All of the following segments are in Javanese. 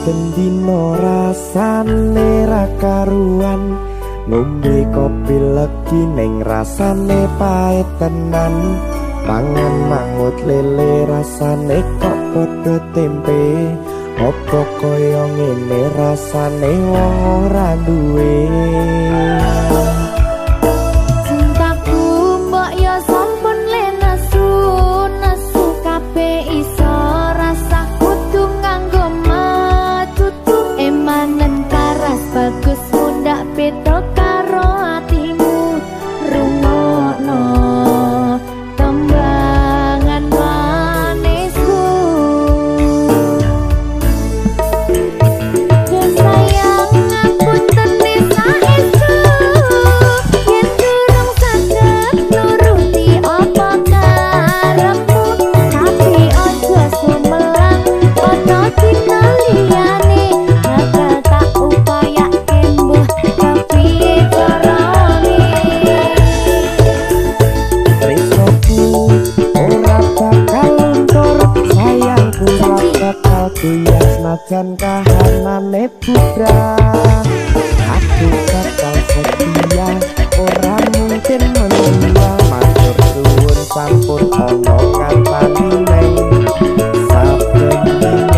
Bendino rasane ra karuan, ngombe kopi legi ning rasane pahit tenan. Mangan mangut lele rasane kok padha tempe, opo kaya ngene rasane wong ora duwe. Bagus mundak beda karo atimu, rungokno tembangan manisku. Dan sayang ngapunten saestu, yen durung saged nuruti apa karepmu, tapi aja sumelang ana dina liyane. Najan kahanane putra, aku bakal setia, ora mungkin menua. Matur suwun sampun ana ngantani neng saben dina.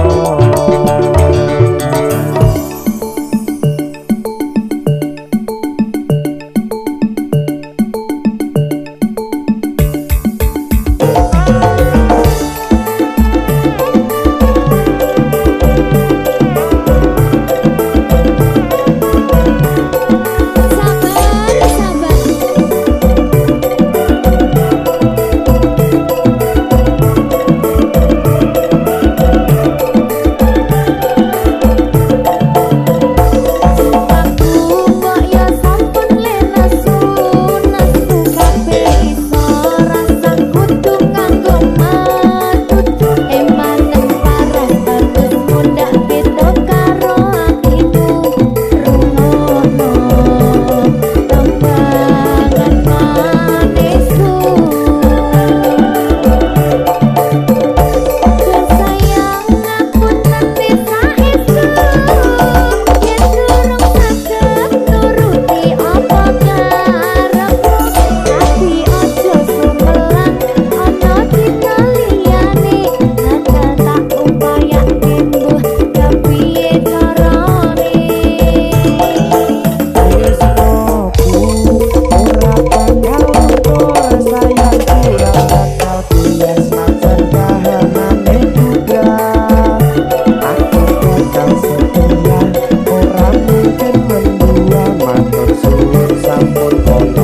Sampun